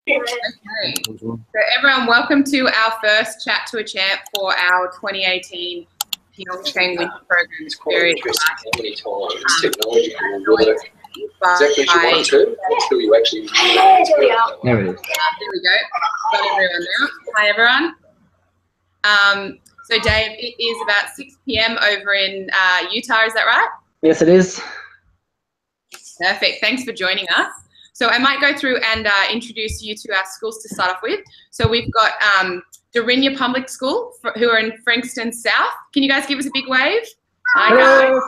Okay. So everyone, welcome to our first Chat to a Champ for our 2018 PyeongChang Winter Program. It's quite interesting how many times technology will work exactly as you want it to until you actually There it is. There we go. Got everyone now. Hi everyone. So Dave, it is about 6 p.m. over in Utah, is that right? Yes, it is. Perfect. Thanks for joining us. So I might go through and introduce you to our schools to start off with. So we've got Darinya Public School, who are in Frankston South. Can you guys give us a big wave? Hi, guys.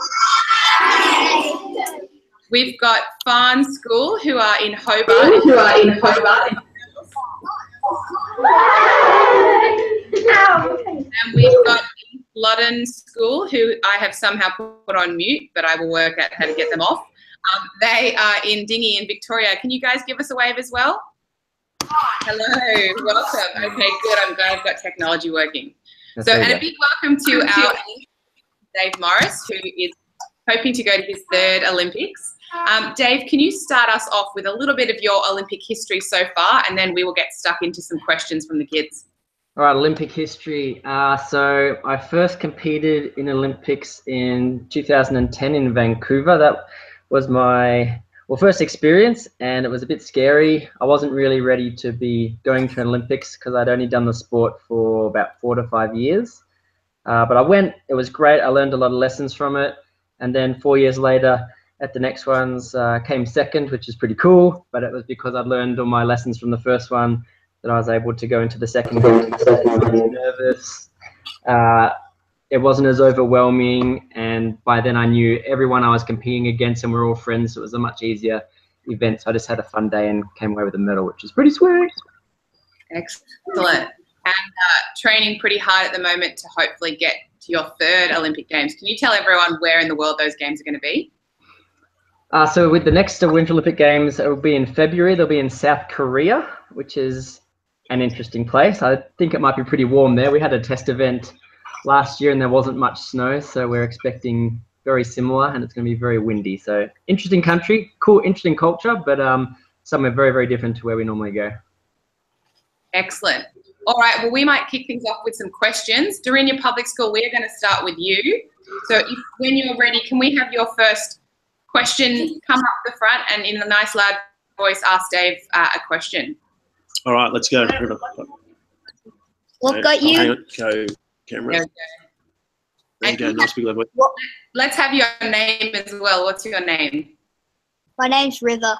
We've got Farn School, who are in Hobart. And we've got Loddon School, who I have somehow put on mute, but I will work out how to get them off. They are in Dingy in Victoria. Can you guys give us a wave as well? Hello, welcome. Okay, good. I'm glad I've got technology working. So, and a big welcome to our Dave Morris, who is hoping to go to his 3rd Olympics. Dave, can you start us off with a little bit of your Olympic history so far, and then we will get stuck into some questions from the kids. All right, Olympic history. So I first competed in Olympics in 2010 in Vancouver. That was my first experience, and it was a bit scary. I wasn't really ready to be going to an Olympics because I'd only done the sport for about 4 to 5 years. But I went, it was great. I learned a lot of lessons from it. And then 4 years later at the next ones came second, which is pretty cool. But it was because I'd learned all my lessons from the first one that I was able to go into the second game. I was nervous. It wasn't as overwhelming, and by then I knew everyone I was competing against, and we're all friends, so it was a much easier event. So I just had a fun day and came away with a medal, which is pretty sweet. Excellent. And training pretty hard at the moment to hopefully get to your 3rd Olympic Games. Can you tell everyone where in the world those games are going to be? So with the next Winter Olympic Games, it will be in February. They'll be in South Korea, which is an interesting place. I think it might be pretty warm there. We had a test event last year and there wasn't much snow, so we're expecting very similar, and it's going to be very windy. So interesting country, cool, interesting culture, but somewhere very, very different to where we normally go. Excellent. All right, well, we might kick things off with some questions. Darinya Public School, we are going to start with you. So when you're ready, can we have your first question come up the front and in a nice loud voice ask Dave a question? All right, let's go. What got you? Hang on, go camera. There you go. Nice big level. Let's have your name as well. What's your name? My name's River.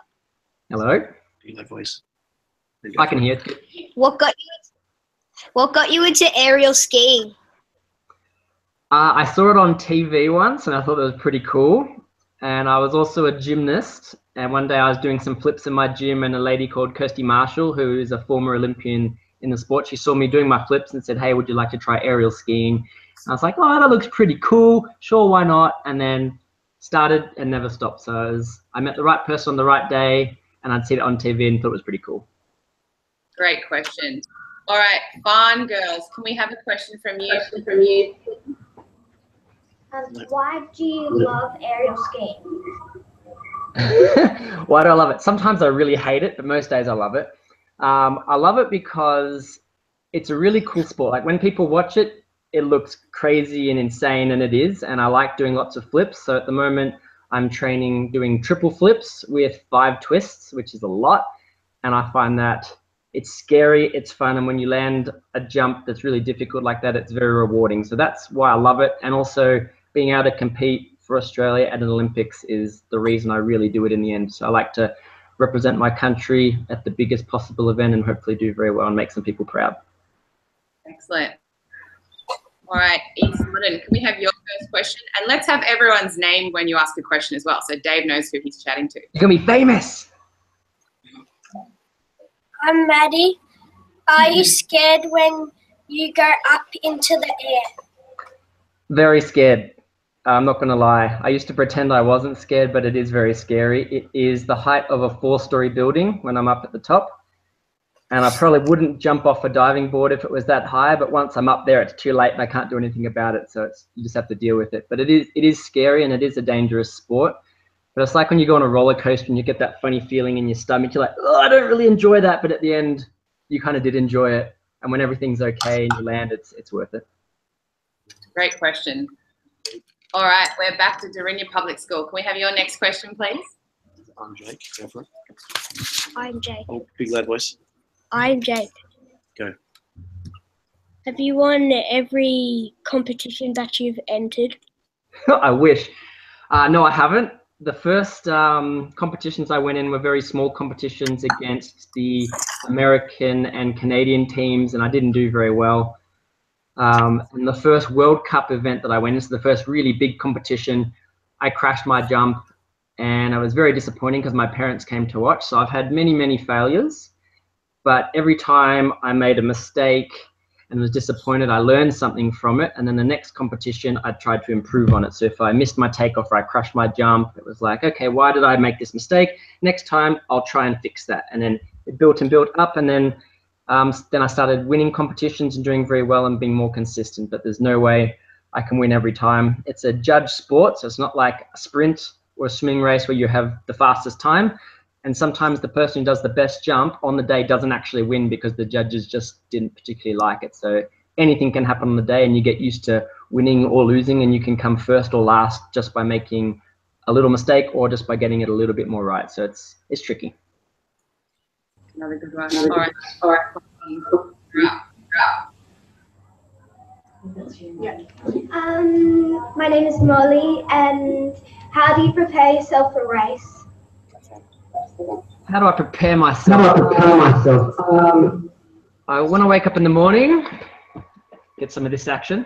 Hello. Big loud voice. I can hear it. What got you into aerial skiing? I saw it on TV once and I thought it was pretty cool. And I was also a gymnast. And one day I was doing some flips in my gym, and a lady called Kirsty Marshall, who is a former Olympian in the sport, she saw me doing my flips and said, "Hey, would you like to try aerial skiing?" And I was like, "Oh, that looks pretty cool. Sure, why not?" And then started and never stopped. So I met the right person on the right day, and I'd seen it on TV and thought it was pretty cool. Great question. All right, Farn girls, can we have a question from you? Why do you love aerial skiing? Why do I love it? Sometimes I really hate it, but most days I love it. I love it because it's a really cool sport. Like when people watch it, it looks crazy and insane, and it is. And I like doing lots of flips. So at the moment, I'm training doing triple flips with 5 twists, which is a lot. And I find that it's scary, it's fun, and when you land a jump that's really difficult like that, it's very rewarding. So that's why I love it. And also being able to compete for Australia at an Olympics is the reason I really do it in the end. So I like to represent my country at the biggest possible event and hopefully do very well and make some people proud. Excellent. All right, East London, can we have your first question? And let's have everyone's name when you ask a question as well, so Dave knows who he's chatting to. You're going to be famous. I'm Maddie. Are you scared when you go up into the air? Very scared. I'm not going to lie. I used to pretend I wasn't scared, but it is very scary. It is the height of a 4-story building when I'm up at the top. And I probably wouldn't jump off a diving board if it was that high, but once I'm up there, it's too late and I can't do anything about it. So you just have to deal with it. But it is scary, and it is a dangerous sport. But it's like when you go on a roller coaster and you get that funny feeling in your stomach. You're like, oh, I don't really enjoy that. But at the end, you kind of did enjoy it. And when everything's okay and you land, it's worth it. Great question. All right, we're back to Dorinya Public School. Can we have your next question, please? I'm Jake. Go for it. I'm Jake. Oh, big loud voice. I'm Jake. Go. Have you won every competition that you've entered? I wish. No, I haven't. The first competitions I went in were very small competitions against the American and Canadian teams, and I didn't do very well. And the first World Cup event that I went into, the first really big competition, I crashed my jump, and I was very disappointing because my parents came to watch. So I've had many, many failures, but every time I made a mistake and was disappointed, I learned something from it. And then the next competition, I tried to improve on it. So if I missed my takeoff or I crashed my jump, it was like, okay, why did I make this mistake? Next time, I'll try and fix that. And then it built and built up. And then I started winning competitions and doing very well and being more consistent. But there's no way I can win every time. It's a judged sport, so it's not like a sprint or a swimming race where you have the fastest time. And sometimes the person who does the best jump on the day doesn't actually win because the judges just didn't particularly like it. So anything can happen on the day, and you get used to winning or losing, and you can come first or last just by making a little mistake or just by getting it a little bit more right. So it's tricky. Another good one. All right. All right. My name is Molly, and how do you prepare yourself for a race? How do I prepare myself? I want to wake up in the morning, get some of this action.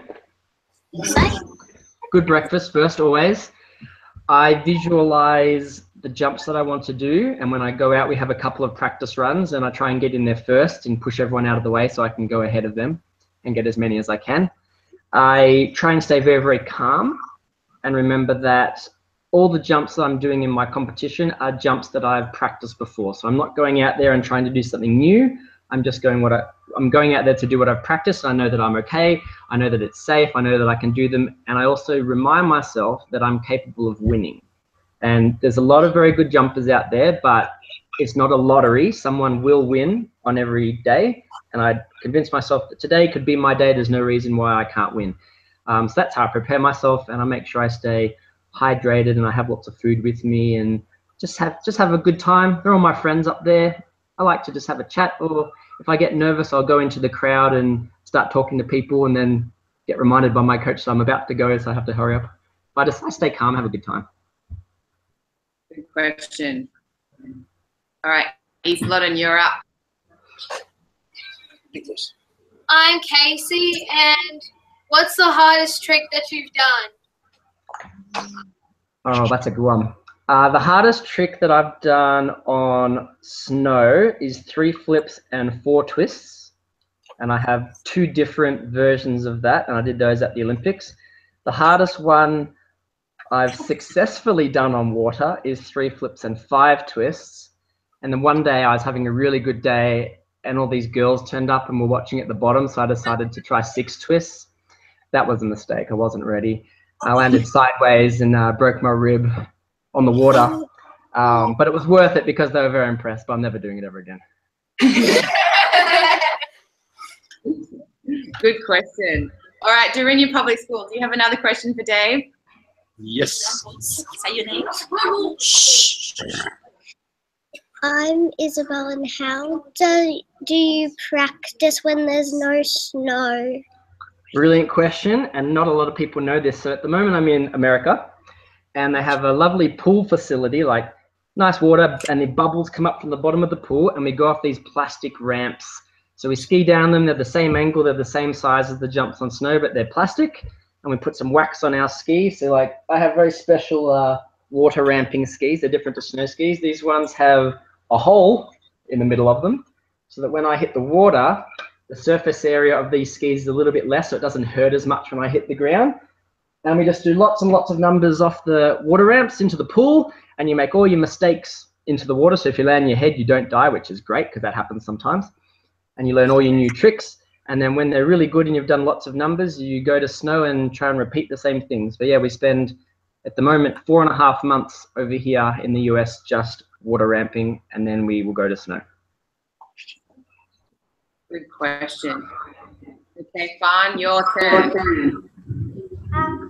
Good breakfast first, always. I visualize the jumps that I want to do, and when I go out, we have a couple of practice runs, and I try and get in there first and push everyone out of the way so I can go ahead of them and get as many as I can. I try and stay very, very calm and remember that all the jumps that I'm doing in my competition are jumps that I've practiced before. So I'm not going out there and trying to do something new. I'm just going I'm going out there to do what I've practiced. I know that I'm okay. I know that it's safe. I know that I can do them. And I also remind myself that I'm capable of winning. And there's a lot of very good jumpers out there, but it's not a lottery. Someone will win on every day. And I convince myself that today could be my day. There's no reason why I can't win. So that's how I prepare myself, and I make sure I stay hydrated and I have lots of food with me and just have a good time. They're all my friends up there. I like to just have a chat, or if I get nervous, I'll go into the crowd and start talking to people and then get reminded by my coach that I'm about to go, so I have to hurry up. But I stay calm, have a good time. Good question. All right, East London, you're up. I'm Casey, and what's the hardest trick that you've done? Oh, that's a good one. The hardest trick that I've done on snow is 3 flips and 4 twists. And I have 2 different versions of that, and I did those at the Olympics. The hardest one I've successfully done on water is 3 flips and 5 twists. And then one day I was having a really good day, and all these girls turned up and were watching at the bottom, so I decided to try 6 twists. That was a mistake. I wasn't ready. I landed sideways and broke my rib on the water. But it was worth it because they were very impressed, but I'm never doing it ever again. Good question. All right, Dorinya Public School, do you have another question for Dave? Yes. Say your name. I'm Isabel, and how do you practice when there's no snow? Brilliant question, and not a lot of people know this. So at the moment I'm in America, and they have a lovely pool facility, like nice water, and the bubbles come up from the bottom of the pool, and we go off these plastic ramps. So we ski down them. They're the same angle, they're the same size as the jumps on snow, but they're plastic, and we put some wax on our skis. So like I have very special water ramping skis. They're different to snow skis. These ones have a hole in the middle of them, so that when I hit the water, the surface area of these skis is a little bit less, so it doesn't hurt as much when I hit the ground. And we just do lots and lots of numbers off the water ramps into the pool, and you make all your mistakes into the water. So if you land on your head, you don't die, which is great because that happens sometimes. And you learn all your new tricks. And then when they're really good and you've done lots of numbers, you go to snow and try and repeat the same things. But yeah, we spend at the moment 4.5 months over here in the US, just water ramping, and then we will go to snow. Good question. Okay, Fawn, your turn.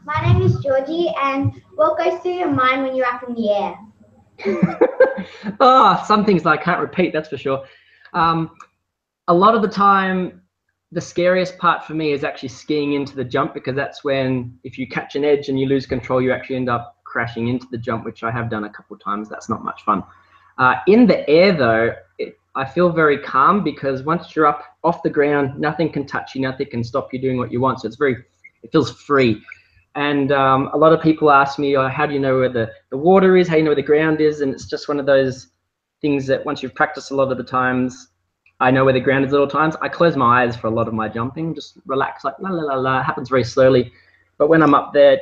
My name is Georgie, and what goes through your mind when you're up in the air? Oh, some things that I can't repeat, that's for sure. A lot of the time, the scariest part for me is actually skiing into the jump, because that's when, if you catch an edge and you lose control, you actually end up crashing into the jump, which I have done a couple of times. That's not much fun. In the air though, I feel very calm, because once you're up off the ground, nothing can touch you, nothing can stop you doing what you want. So it feels free. And a lot of people ask me, oh, how do you know where the water is? How do you know where the ground is? And it's just one of those things that once you've practiced a lot of the times, I know where the ground is at all times. I close my eyes for a lot of my jumping, just relax, like la la la la. It happens very slowly. But when I'm up there,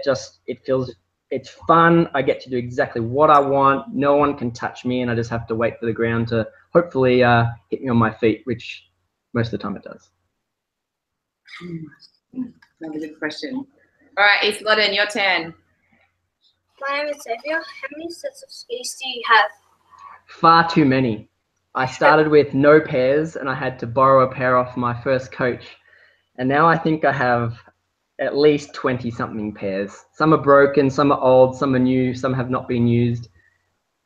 it's fun. I get to do exactly what I want. No one can touch me, and I just have to wait for the ground to hopefully hit me on my feet, which most of the time it does. Another good question. All right, East London, your turn. My name is Xavier. How many sets of skis do you have? Far too many. I started with no pairs, and I had to borrow a pair off my first coach. And now I think I have at least 20-something pairs. Some are broken, some are old, some are new, some have not been used.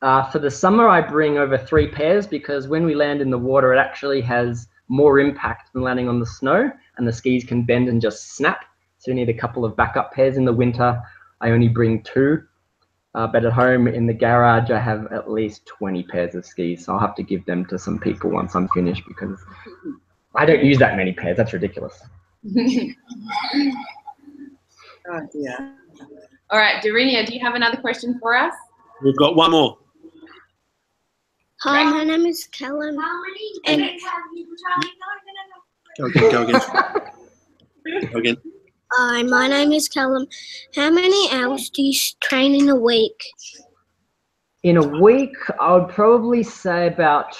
For the summer, I bring over 3 pairs, because when we land in the water, it actually has more impact than landing on the snow, and the skis can bend and just snap. So you need a couple of backup pairs. In the winter, I only bring 2. But at home in the garage, I have at least 20 pairs of skis. So I'll have to give them to some people once I'm finished, because I don't use that many pairs. That's ridiculous. Oh dear. All right, Dorinia, do you have another question for us? We've got one more. Hi, my name is Callum. And Go again, go again. Go again. hi, my name is Callum. How many hours do you train in a week? In a week, I would probably say about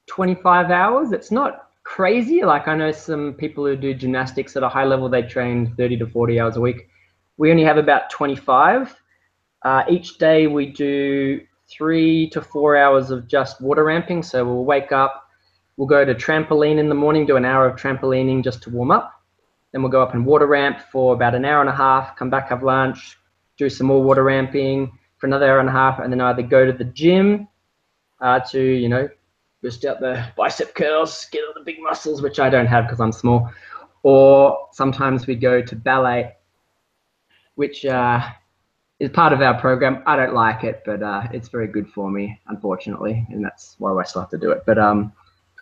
25 hours. It's not crazy. Like, I know some people who do gymnastics at a high level, they train 30 to 40 hours a week. We only have about 25. Each day we do 3 to 4 hours of just water ramping. So we'll wake up, we'll go to trampoline in the morning, do an hour of trampolining just to warm up. Then we'll go up and water ramp for about an hour and a half, come back, have lunch, do some more water ramping for another hour and a half, and then either go to the gym to, you know, boost out the bicep curls, get all the big muscles, which I don't have because I'm small. Or sometimes we go to ballet, which is part of our program. I don't like it, but it's very good for me, unfortunately, and that's why I still have to do it. But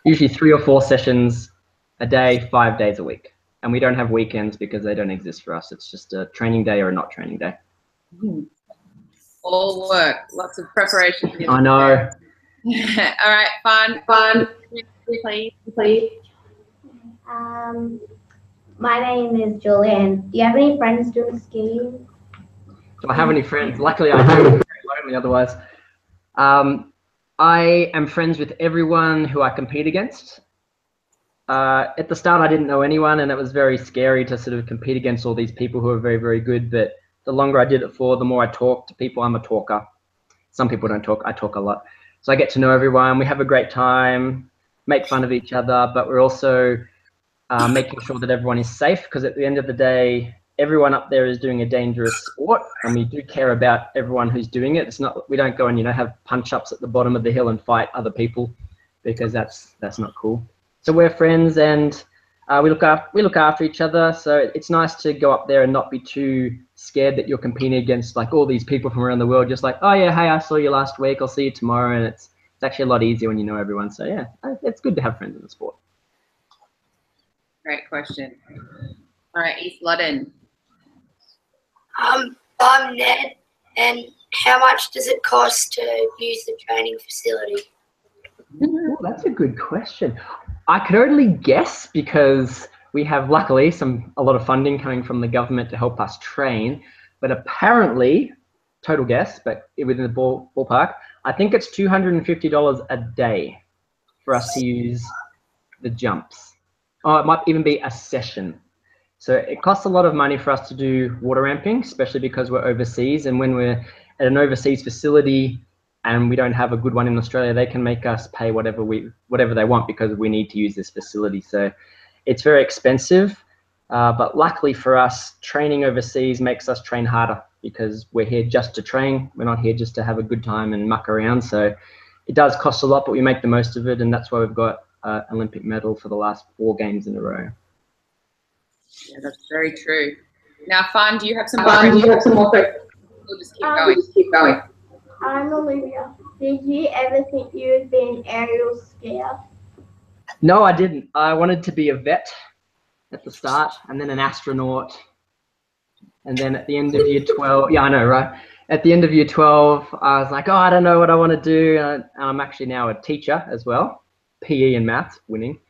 usually 3 or 4 sessions a day, 5 days a week. And we don't have weekends because they don't exist for us. It's just a training day or a not training day. All work, lots of preparation. I know. All right, fun. Please. My name is Julian. Do you have any friends doing skiing? Do I have any friends? Luckily, I do. I'm very lonely otherwise. I am friends with everyone who I compete against. At the start, I didn't know anyone, and it was very scary to sort of compete against all these people who are very, very good. But the longer I did it for, the more I talk to people. I'm a talker. Some people don't talk. I talk a lot. So I get to know everyone. We have a great time, make fun of each other, but we're also making sure that everyone is safe, because at the end of the day, everyone up there is doing a dangerous sport, and we do care about everyone who's doing it. It's not, we don't go and, you know, have punch-ups at the bottom of the hill and fight other people, because that's not cool. So we're friends, and we look after each other. So it's nice to go up there and not be too scared that you're competing against like all these people from around the world. Just like, oh yeah, hey, I saw you last week. I'll see you tomorrow. And it's actually a lot easier when you know everyone. So yeah, it's good to have friends in the sport. Great question. All right, East London. I'm Ned, and how much does it cost to use the training facility? Ooh, that's a good question. I could only guess because we have luckily a lot of funding coming from the government to help us train, but apparently, total guess, but within the ballpark, I think it's $250 a day for us to use the jumps. Oh, it might even be a session. So it costs a lot of money for us to do water ramping, especially because we're overseas. And when we're at an overseas facility and we don't have a good one in Australia, they can make us pay whatever they want because we need to use this facility. So it's very expensive. But luckily for us, training overseas makes us train harder because we're here just to train. We're not here just to have a good time and muck around. So it does cost a lot, but we make the most of it. And that's why we've got an Olympic medal for the last 4 games in a row. Yeah, that's very true. Now, Fan, do you have some more questions? We'll just keep going. I'm Olivia. Did you ever think you would be an aerial skier? No, I didn't. I wanted to be a vet at the start, and then an astronaut, and then at the end of year 12, yeah, I know, right? At the end of year 12, I was like, oh, I don't know what I want to do. And I'm actually now a teacher as well, PE and maths, winning.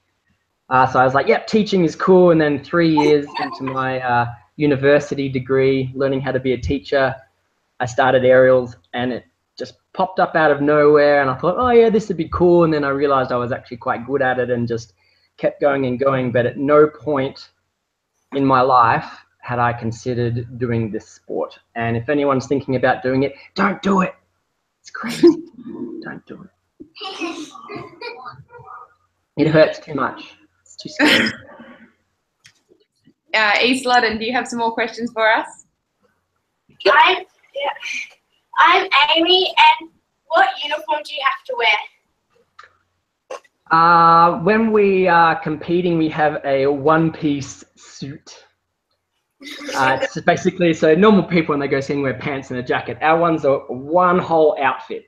So I was like, yep, teaching is cool. And then 3 years into my university degree, learning how to be a teacher, I started aerials, and it just popped up out of nowhere. And I thought, oh yeah, this would be cool. And then I realized I was actually quite good at it and just kept going and going. But at no point in my life had I considered doing this sport. And if anyone's thinking about doing it, don't do it. It's crazy. Don't do it. It hurts too much. It's too scary. East London, do you have some more questions for us? I'm Amy, and what uniform do you have to wear? When we are competing, we have a one-piece suit. It's basically, so normal people when they go skiing wear pants and a jacket. Our one's a one whole outfit,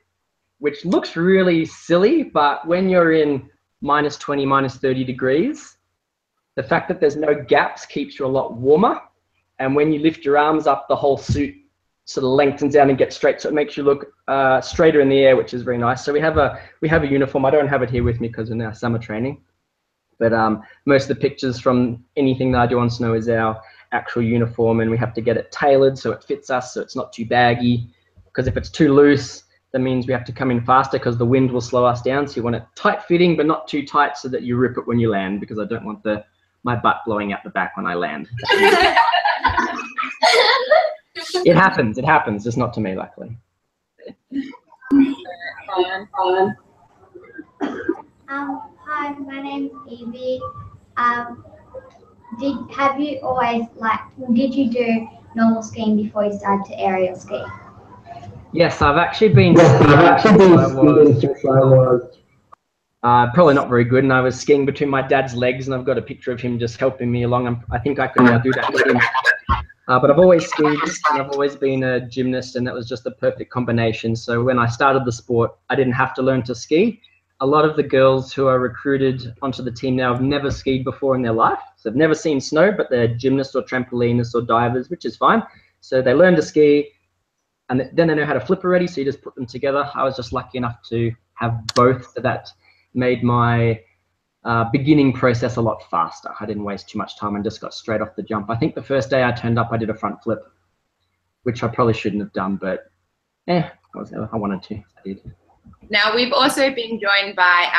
which looks really silly, but when you're in -20, -30 degrees, the fact that there's no gaps keeps you a lot warmer. And when you lift your arms up, the whole suit sort of lengthens out and gets straight, so it makes you look straighter in the air, which is very nice. So we have a uniform. I don't have it here with me because we're now summer training, but most of the pictures from anything that I do on snow is our actual uniform, and we have to get it tailored so it fits us, so it's not too baggy, because if it's too loose, that means we have to come in faster because the wind will slow us down. So you want it tight fitting, but not too tight so that you rip it when you land, because I don't want my butt blowing out the back when I land. It happens, just not to me, luckily. Hi, my name's Evie. Did you do normal skiing before you started to aerial ski? Yes, I've actually been skiing since I was probably not very good, and I was skiing between my dad's legs, and I've got a picture of him just helping me along. I think I could now do that with him. But I've always skied, and I've always been a gymnast, and that was just the perfect combination. So when I started the sport, I didn't have to learn to ski. A lot of the girls who are recruited onto the team now have never skied before in their life. So they've never seen snow, but they're gymnasts or trampolinists or divers, which is fine. So they learn to ski, and then they know how to flip already, so you just put them together. I was just lucky enough to have both, so that made my beginning process a lot faster. I didn't waste too much time and just got straight off the jump. I think the first day I turned up, I did a front flip, which I probably shouldn't have done, but I wanted to. I did. Now, we've also been joined by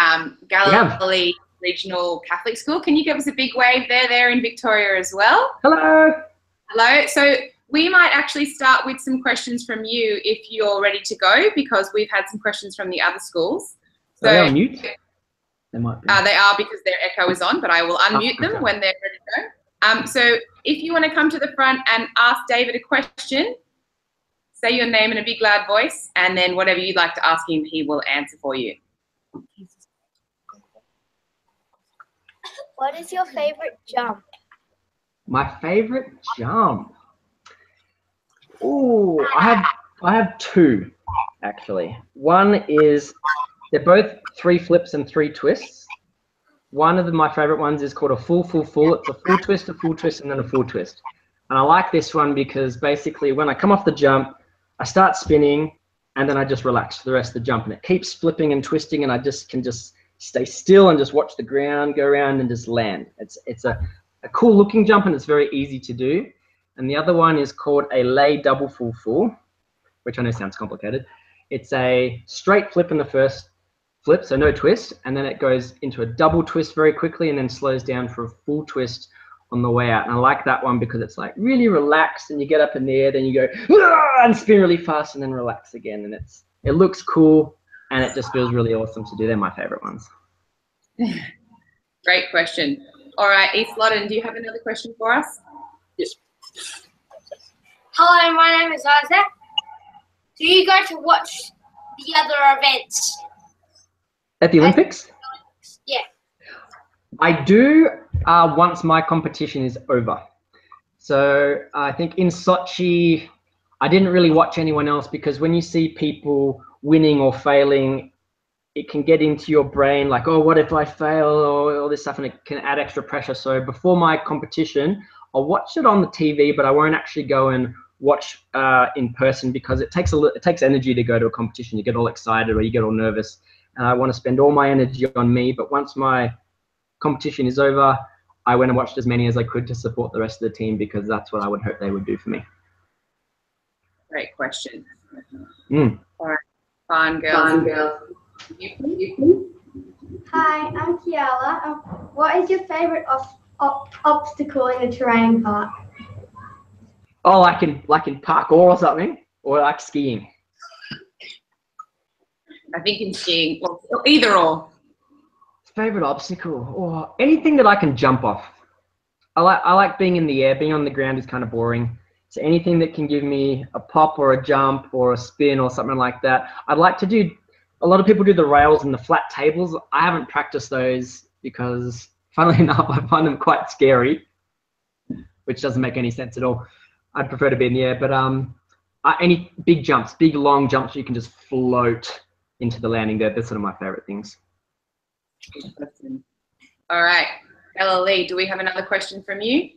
Galilee Regional Catholic School. Can you give us a big wave? They're in Victoria as well. Hello. Hello. So we might actually start with some questions from you if you're ready to go, because we've had some questions from the other schools. So are they on mute? They might be. They are, because their echo is on, but I will unmute them when they're ready to go. So if you want to come to the front and ask David a question, say your name in a big loud voice, and then whatever you'd like to ask him, he will answer for you. What is your favorite jump? My favorite jump? Oh, I have 2, actually. One is, they're both 3 flips and 3 twists. One of my favorite ones is called a full. It's a full twist, and then a full twist. And I like this one because basically when I come off the jump, I start spinning, and then I just relax for the rest of the jump, and it keeps flipping and twisting, and I can just stay still and just watch the ground go around and just land. It's a cool looking jump, and it's very easy to do. And the other one is called a lay double full, which I know sounds complicated. It's a straight flip in the first flip, so no twist, and then it goes into a double twist very quickly, and then slows down for a full twist on the way out. And I like that one because it's like really relaxed, and you get up in the air, then you go and spin really fast and then relax again. And it looks cool and it just feels really awesome to do. They're my favorite ones. Great question. All right, East Loddon, do you have another question for us? Yes. Hello, my name is Isaac. Do you go to watch the other events? At the Olympics? Yeah. I do once my competition is over. So I think in Sochi, I didn't really watch anyone else because when you see people winning or failing, it can get into your brain like, oh, what if I fail, or all this stuff, and it can add extra pressure. So before my competition, I'll watch it on the TV, but I won't actually go and watch in person because it takes energy to go to a competition. You get all excited or you get all nervous, and I want to spend all my energy on me. But once my competition is over, I went and watched as many as I could to support the rest of the team because that's what I would hope they would do for me. Great question. Mm. All right, fun girls. Hi, I'm Kiala. What is your favorite obstacle in the terrain park? Oh, like in parkour or something, or like skiing. I think in skiing, well, either or. Favorite obstacle, or anything that I can jump off. I like being in the air. Being on the ground is kind of boring. So anything that can give me a pop or a jump or a spin or something like that. I'd like to do. A lot of people do the rails and the flat tables. I haven't practiced those because, funnily enough, I find them quite scary, which doesn't make any sense at all. I'd prefer to be in the air, but any big jumps, big long jumps, you can just float into the landing there. That's sort of my favorite things. All right, Ella Lee, do we have another question from you?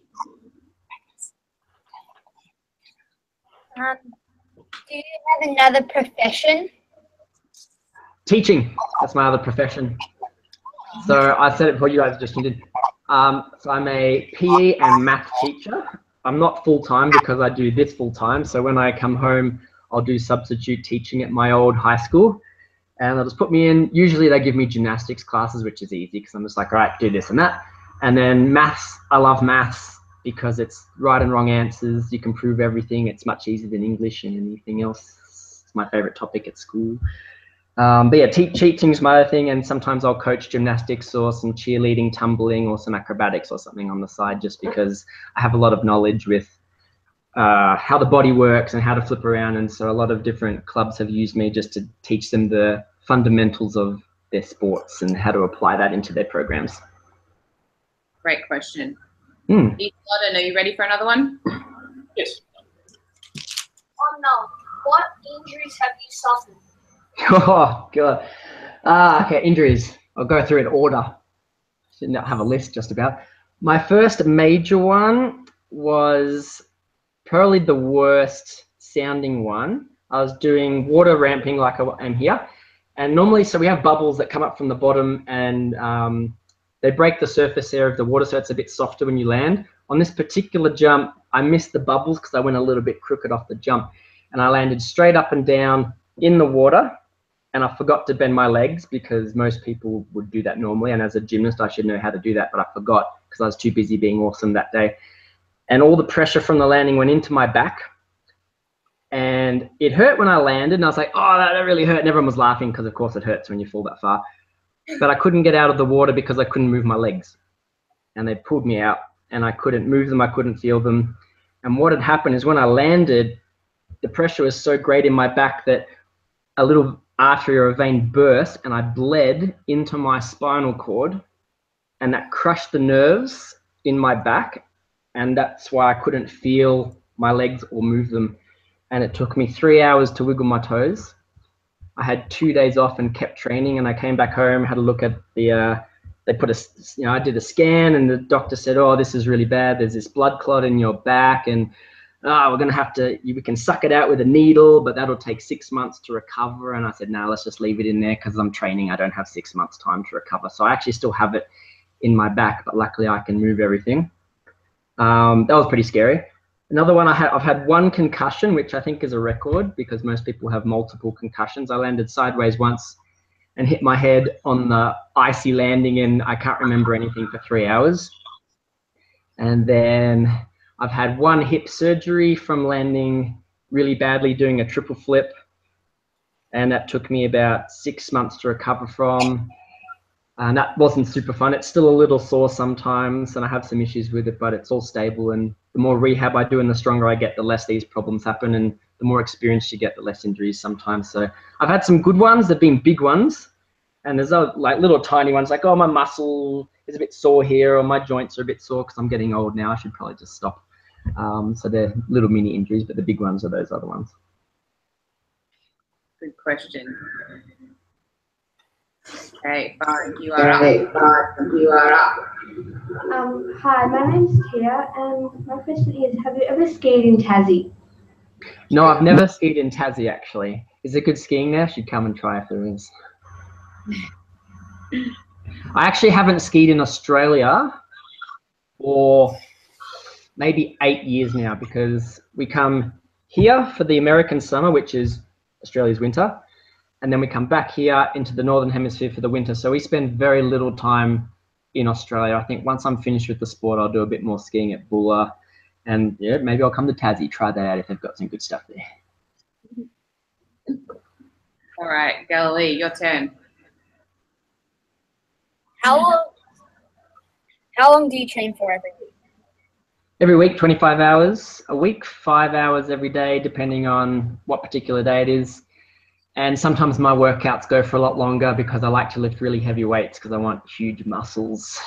Do you have another profession? Teaching, that's my other profession. So I said it before, you guys just did. So I'm a PE and math teacher. I'm not full-time because I do this full-time. So when I come home, I'll do substitute teaching at my old high school. And they'll just put me in. Usually they give me gymnastics classes, which is easy because I'm just like, all right, do this and that. And then maths, I love maths because it's right and wrong answers. You can prove everything. It's much easier than English and anything else. It's my favorite topic at school. But yeah, teaching is my other thing, and sometimes I'll coach gymnastics or some cheerleading, tumbling, or some acrobatics or something on the side, just because I have a lot of knowledge with how the body works and how to flip around, and so a lot of different clubs have used me just to teach them the fundamentals of their sports and how to apply that into their programs. Great question. East Loddon, are you ready for another one? Yes. Oh no, what injuries have you suffered? Oh god. Okay, injuries. I'll go through in order. Didn't have a list just about. My first major one was probably the worst sounding one. I was doing water ramping like I am here, and normally, so we have bubbles that come up from the bottom, and they break the surface area of the water, so it's a bit softer when you land. On this particular jump, I missed the bubbles because I went a little bit crooked off the jump, and I landed straight up and down in the water. And I forgot to bend my legs because most people would do that normally. And as a gymnast, I should know how to do that, but I forgot because I was too busy being awesome that day. And all the pressure from the landing went into my back. And it hurt when I landed. And I was like, oh, that really hurt. And everyone was laughing because, of course, it hurts when you fall that far. But I couldn't get out of the water because I couldn't move my legs. And they pulled me out. And I couldn't move them. I couldn't feel them. And what had happened is when I landed, the pressure was so great in my back that a little artery or a vein burst, and I bled into my spinal cord, and that crushed the nerves in my back, and that's why I couldn't feel my legs or move them. And it took me 3 hours to wiggle my toes. I had 2 days off and kept training, and I came back home, had a look at the they put a, I did a scan, and the doctor said, oh, this is really bad, there's this blood clot in your back, and we're going to have to, we can suck it out with a needle, but that'll take 6 months to recover. And I said, no, let's just leave it in there because I'm training. I don't have 6 months time to recover. So I actually still have it in my back, but luckily I can move everything. That was pretty scary. Another one, I've had one concussion, which I think is a record because most people have multiple concussions. I landed sideways once and hit my head on the icy landing, and I can't remember anything for 3 hours. And then I've had one hip surgery from landing really badly doing a triple flip. And that took me about 6 months to recover from. And that wasn't super fun. It's still a little sore sometimes, and I have some issues with it, but it's all stable. And the more rehab I do and the stronger I get, the less these problems happen. And the more experience you get, the less injuries sometimes. So I've had some good ones. They've been big ones. And there's like little tiny ones like, oh, my muscle is a bit sore here, or my joints are a bit sore because I'm getting old now. I should probably just stop. So they're little mini injuries, but the big ones are those other ones. Good question. Okay, fine. You are up. You are up. Hi, my name's Tia, and my question is, have you ever skied in Tassie? No, I've never skied in Tassie, actually. Is it good skiing there? I should come and try if there is. I actually haven't skied in Australia for maybe 8 years now, because we come here for the American summer, which is Australia's winter, and then we come back here into the Northern Hemisphere for the winter. So we spend very little time in Australia. I think once I'm finished with the sport, I'll do a bit more skiing at Bulla, and yeah, maybe I'll come to Tassie, try that out if they've got some good stuff there. All right, Galilee, your turn. How long do you train for every week? Every week, 25 hours a week, 5 hours every day, depending on what particular day it is. And sometimes my workouts go for a lot longer because I like to lift really heavy weights because I want huge muscles,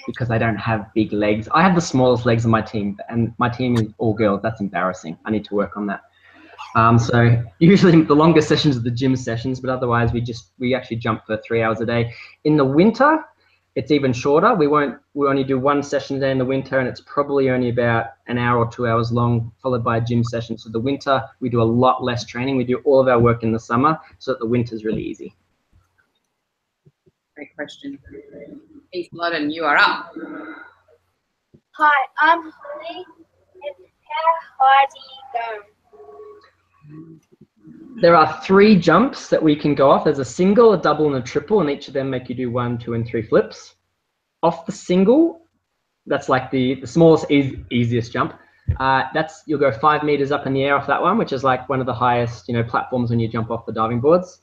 because I don't have big legs. I have the smallest legs on my team, and my team is all girls. That's embarrassing. I need to work on that. So usually the longest sessions are the gym sessions, but otherwise we actually jump for 3 hours a day. In the winter, it's even shorter. We only do one session a day in the winter, and it's probably only about an hour or 2 hours long, followed by a gym session. So the winter, we do a lot less training. We do all of our work in the summer, so that the winter's really easy. Great question. East London, you are up. Hi, I'm Holly. And how high do you go? There are 3 jumps that we can go off. There's a single, a double, and a triple, and each of them make you do 1, 2, and 3 flips. Off the single, that's like the smallest, easiest jump. You'll go 5 meters up in the air off that one, which is like one of the highest, platforms when you jump off the diving boards.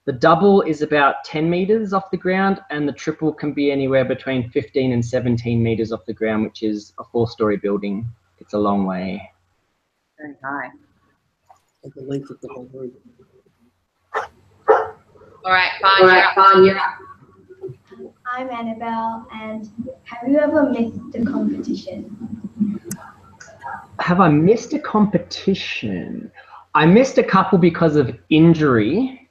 The double is about 10 meters off the ground, and the triple can be anywhere between 15 and 17 meters off the ground, which is a 4-story building. It's a long way. Very high. The length of the whole room. All right, fine, you're up. I'm Annabelle, and have you ever missed a competition? Have I missed a competition? I missed a couple because of injury,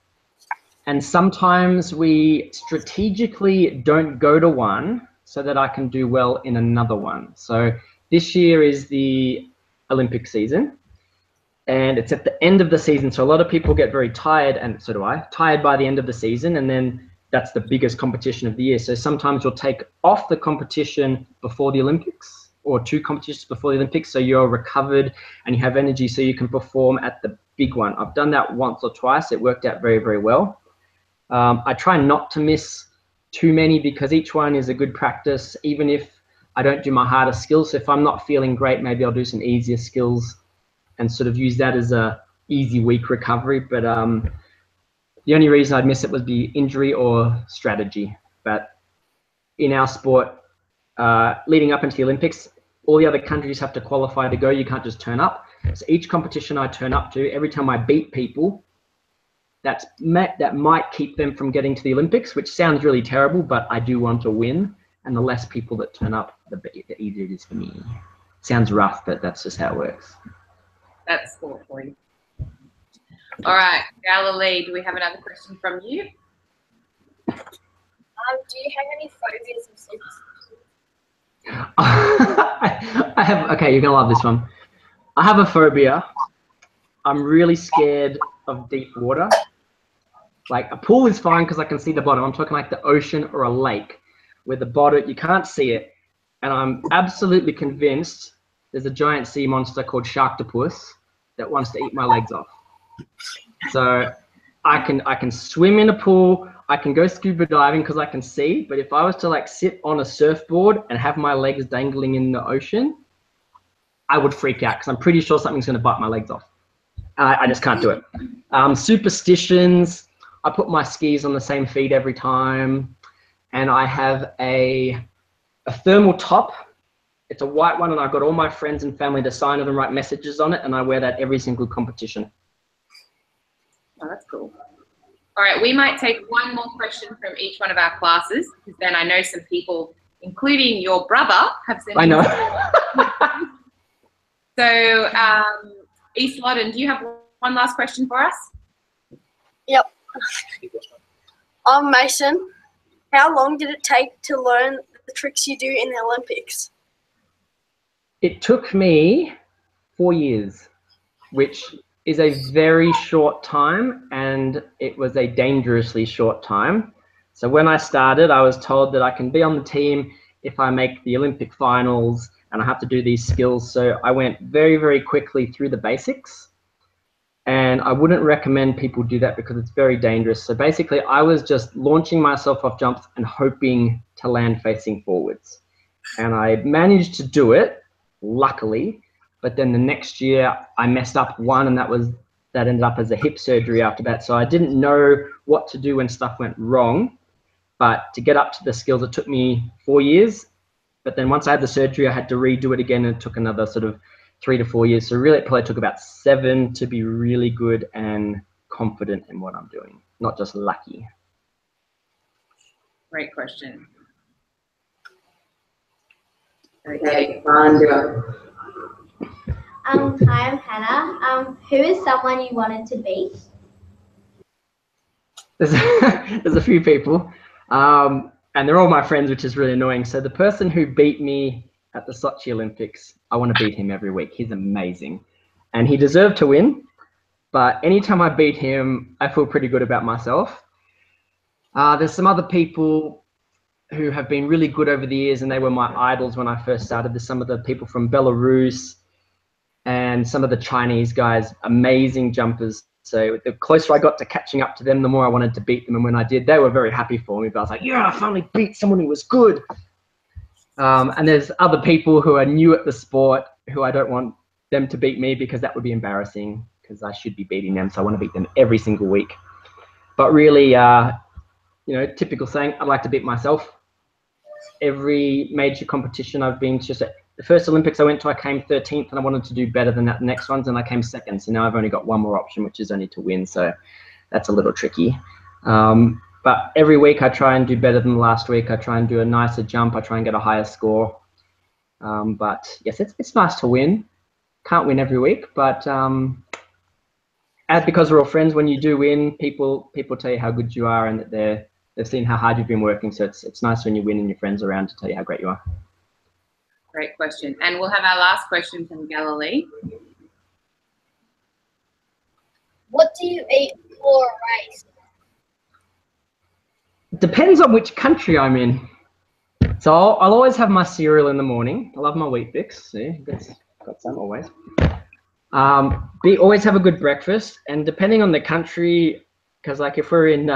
and sometimes we strategically don't go to one so that I can do well in another one. So this year is the Olympic season, and it's at the end of the season, so a lot of people get very tired, and so do I, tired by the end of the season, and then that's the biggest competition of the year. So sometimes you'll take off the competition before the Olympics, or 2 competitions before the Olympics, so you're recovered and you have energy so you can perform at the big one. I've done that once or twice. It worked out very, very well. I try not to miss too many because each one is a good practice, even if I don't do my hardest skills. So if I'm not feeling great, maybe I'll do some easier skills and sort of use that as a easy week recovery. But the only reason I'd miss it would be injury or strategy. But in our sport, leading up into the Olympics, all the other countries have to qualify to go. You can't just turn up. So each competition I turn up to, every time I beat people, that might keep them from getting to the Olympics, which sounds really terrible, but I do want to win. And the less people that turn up, the easier it is for me. Sounds rough, but that's just how it works. That's thoughtful. All right, Galilee, do we have another question from you? Do you have any phobias of swimsuits? I have, okay, you're gonna love this one. I have a phobia. I'm really scared of deep water. Like a pool is fine because I can see the bottom. I'm talking like the ocean or a lake where the bottom, you can't see it. And I'm absolutely convinced there's a giant sea monster called Sharktopus that wants to eat my legs off. So I can swim in a pool. I can go scuba diving because I can see, but if I was to like sit on a surfboard and have my legs dangling in the ocean, I would freak out because I'm pretty sure something's going to bite my legs off. I just can't do it. Superstitions, I put my skis on the same feet every time, and I have a thermal top. It's a white one, and I've got all my friends and family to sign it and write messages on it, and I wear that every single competition. Oh, that's cool. All right, we might take one more question from each one of our classes, because then I know some people, including your brother, have sent I know. So, East Loddon, do you have one last question for us? Yep. I'm Mason. How long did it take to learn the tricks you do in the Olympics? It took me 4 years, which is a very short time, and it was a dangerously short time. So when I started, I was told that I can be on the team if I make the Olympic finals, and I have to do these skills. So I went very, very quickly through the basics, and I wouldn't recommend people do that because it's very dangerous. So basically I was just launching myself off jumps and hoping to land facing forwards. And I managed to do it, luckily, but then the next year I messed up one, and that ended up as a hip surgery after that. So I didn't know what to do when stuff went wrong, but to get up to the skills, it took me 4 years. But then once I had the surgery, I had to redo it again, and it took another sort of 3 to 4 years. So really it probably took about 7 to be really good and confident in what I'm doing, not just lucky. Great question. Okay, Sandra. Hi, I'm Hannah. Who is someone you wanted to beat? There's a few people, and they're all my friends, which is really annoying. So the person who beat me at the Sochi Olympics, I want to beat him every week. He's amazing, and he deserved to win. But anytime I beat him, I feel pretty good about myself. There's some other people who have been really good over the years, and they were my idols when I first started. There's some of the people from Belarus and some of the Chinese guys, amazing jumpers. So the closer I got to catching up to them, the more I wanted to beat them. And when I did, they were very happy for me. But I was like, yeah, I finally beat someone who was good. And there's other people who are new at the sport who I don't want them to beat me because that would be embarrassing, because I should be beating them. So I want to beat them every single week. But really, you know, typical saying, I'd like to beat myself. Every major competition I've been to, the first Olympics I went to, I came 13th, and I wanted to do better than that the next ones, and I came 2nd. So now I've only got one more option, which is only to win. So that's a little tricky. But every week I try and do better than last week. I try and do a nicer jump. I try and get a higher score. But yes, it's nice to win. Can't win every week, but as because we're all friends, when you do win, people tell you how good you are, and that they've seen how hard you've been working. So it's nice when you win and your friends are around to tell you how great you are. Great question. And we'll have our last question from Galilee. What do you eat for a race? Depends on which country I'm in. So I'll always have my cereal in the morning. I love my Wheat Bix. See, got some always. Always have a good breakfast, and depending on the country, because like if we're in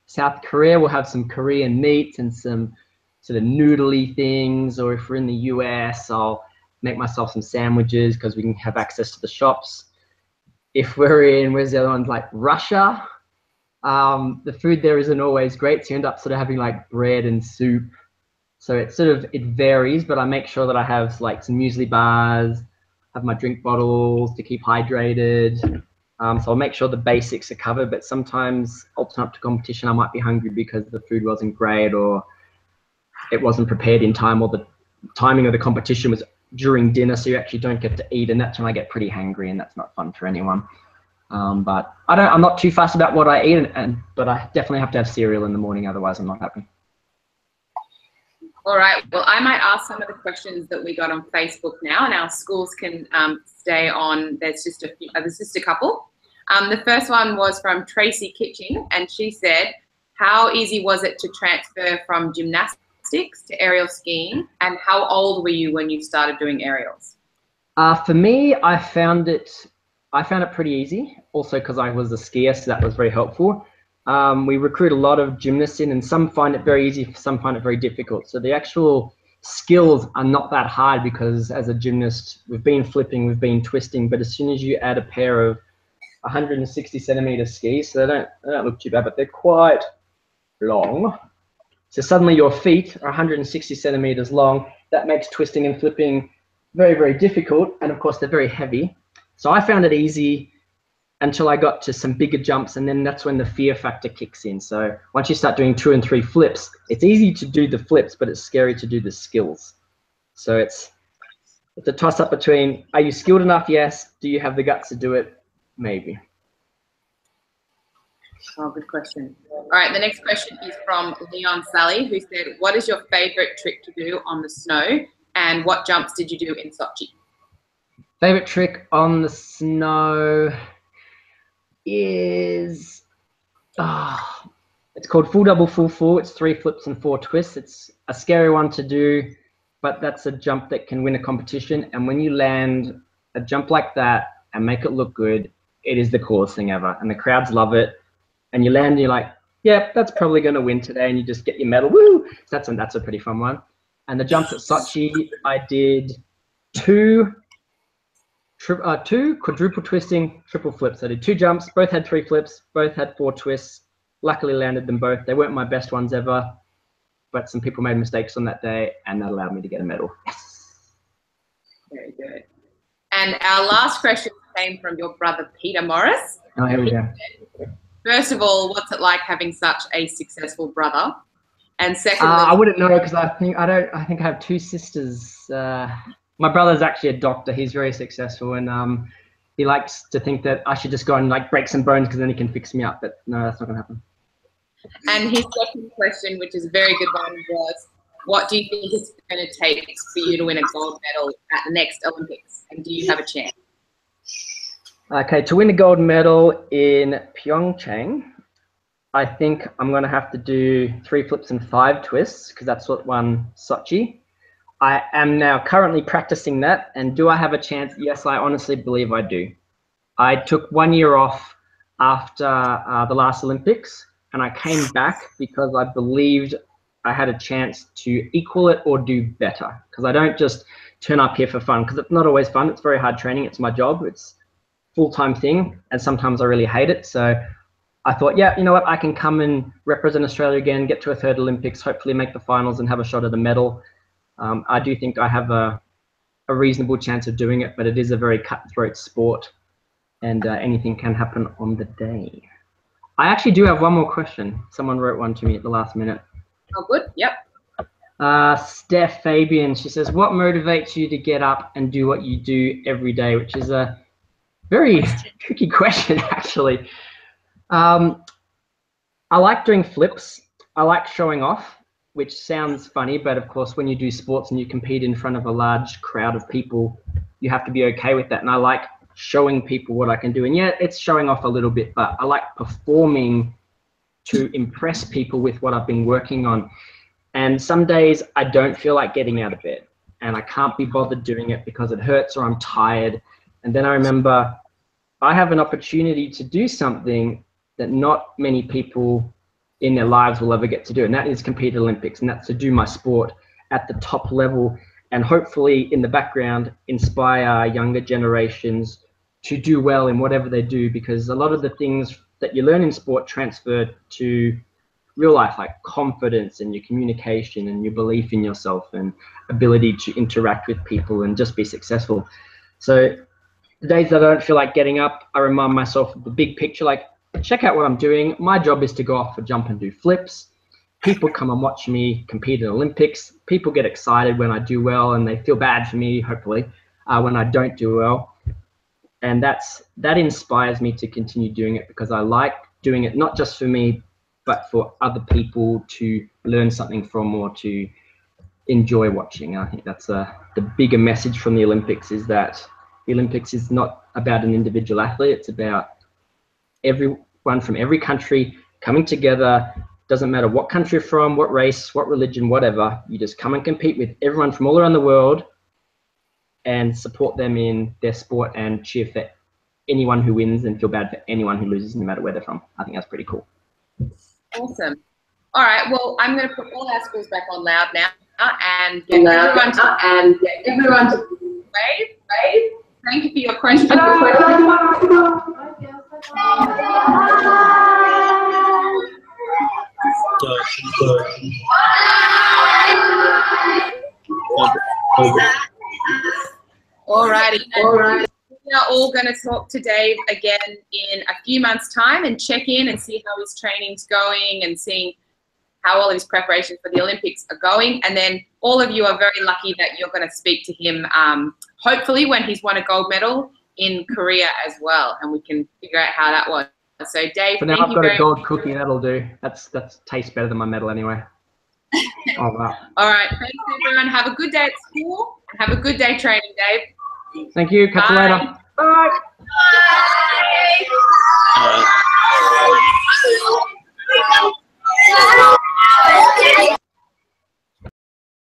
South Korea, we'll have some Korean meats and some sort of noodly things, or if we're in the US, I'll make myself some sandwiches because we can have access to the shops. If we're in, where's the other one, like Russia, the food there isn't always great, so you end up sort of having like bread and soup. So it varies, but I make sure that I have like some muesli bars, have my drink bottles to keep hydrated. So I'll make sure the basics are covered, but sometimes I'll turn up to competition, I might be hungry because the food wasn't great, or it wasn't prepared in time, or the timing of the competition was during dinner, so you actually don't get to eat, and that's when I get pretty hangry, and that's not fun for anyone. But I'm not too fussed about what I eat, but I definitely have to have cereal in the morning, otherwise I'm not happy. All right, well, I might ask some of the questions that we got on Facebook now, and our schools can stay on. There's just a couple. The first one was from Tracy Kitching, and she said, how easy was it to transfer from gymnastics to aerial skiing, and how old were you when you started doing aerials? For me, I found it pretty easy, also because I was a skier, so that was very helpful. we recruit a lot of gymnasts in, and some find it very easy, some find it very difficult. So the actual skills are not that hard because as a gymnast, we've been flipping, we've been twisting, but as soon as you add a pair of 160 centimeter skis, so they don't look too bad, but they're quite long. So suddenly your feet are 160 centimeters long. That makes twisting and flipping very, very difficult. And of course, they're very heavy. So I found it easy until I got to some bigger jumps, and then that's when the fear factor kicks in. So once you start doing 2 and 3 flips, it's easy to do the flips, but it's scary to do the skills. So it's a toss up between, are you skilled enough? Yes. Do you have the guts to do it? Maybe. Oh, good question. All right, the next question is from Leon Sally, who said, what is your favorite trick to do on the snow, and what jumps did you do in Sochi? Favorite trick on the snow is, it's called full double full full. It's 3 flips and 4 twists. It's a scary one to do, but that's a jump that can win a competition. And when you land a jump like that and make it look good, it is the coolest thing ever. And the crowds love it. And you land and you're like, yeah, that's probably going to win today. And you just get your medal. Woo! So that's a pretty fun one. And the jumps at Sochi, I did 2 quadruple twisting, triple flips. I did 2 jumps, both had 3 flips, both had 4 twists. Luckily landed them both. They weren't my best ones ever, but some people made mistakes on that day, and that allowed me to get a medal. Yes. Very good. And our last question came from your brother, Peter Morris. Oh, here we go. First of all, what's it like having such a successful brother? And secondly, I wouldn't know because I think I have 2 sisters. My brother's actually a doctor. He's very successful, and he likes to think that I should just go and like break some bones because then he can fix me up. But no, that's not gonna happen. And his second question, which is a very good one, was, what do you think it's going to take for you to win a gold medal at the next Olympics? And do you have a chance? Okay, to win a gold medal in PyeongChang, I think I'm going to have to do 3 flips and 5 twists because that's what won Sochi. I am now currently practicing that, and do I have a chance? Yes, I honestly believe I do. I took 1 year off after the last Olympics, and I came back because I believed I had a chance to equal it or do better, because I don't just turn up here for fun, because it's not always fun. It's very hard training. It's my job. It's a full-time thing, and sometimes I really hate it. So I thought, yeah, you know what? I can come and represent Australia again, get to a 3rd Olympics, hopefully make the finals and have a shot at a medal. I do think I have a reasonable chance of doing it, but it is a very cutthroat sport, and anything can happen on the day. I actually do have one more question. Someone wrote one to me at the last minute. Oh, good. Yep. Steph Fabian, she says, what motivates you to get up and do what you do every day? Which is a very tricky question, actually. I like doing flips. I like showing off, which sounds funny, but of course, when you do sports and you compete in front of a large crowd of people, you have to be okay with that. And I like showing people what I can do. And yeah, it's showing off a little bit, but I like performing to impress people with what I've been working on. And some days I don't feel like getting out of bed, and I can't be bothered doing it because it hurts or I'm tired. And then I remember I have an opportunity to do something that not many people in their lives will ever get to do, and that is compete at Olympics, and that's to do my sport at the top level, and hopefully in the background inspire younger generations to do well in whatever they do, because a lot of the things that you learn in sport transfer to real life, like confidence and your communication and your belief in yourself and ability to interact with people and just be successful. So the days that I don't feel like getting up, I remind myself of the big picture, like, check out what I'm doing. My job is to go off a jump and do flips. People come and watch me compete in Olympics. People get excited when I do well, and they feel bad for me, hopefully, when I don't do well. And that inspires me to continue doing it, because I like doing it not just for me, but for other people to learn something from or to enjoy watching. And I think that's the bigger message from the Olympics, is that the Olympics is not about an individual athlete. It's about everyone from every country coming together. Doesn't matter what country you're from, what race, what religion, whatever. You just come and compete with everyone from all around the world and support them in their sport and cheer for anyone who wins and feel bad for anyone who loses, no matter where they're from. I think that's pretty cool. Awesome. All right. Well, I'm going to put all our schools back on loud now and get everyone to wave. Thank you for your question. All righty. We are all going to talk to Dave again in a few months' time and check in and see how his training's going and seeing how all of his preparations for the Olympics are going. And then all of you are very lucky that you're going to speak to him, hopefully when he's won a gold medal in Korea as well, and we can figure out how that was. So Dave, For now, I've got a gold cookie. That'll do. That tastes better than my medal anyway. Oh, wow. All right. Thanks, everyone. Have a good day at school. Have a good day training, Dave. Thank you. Catch you later. Bye. Bye.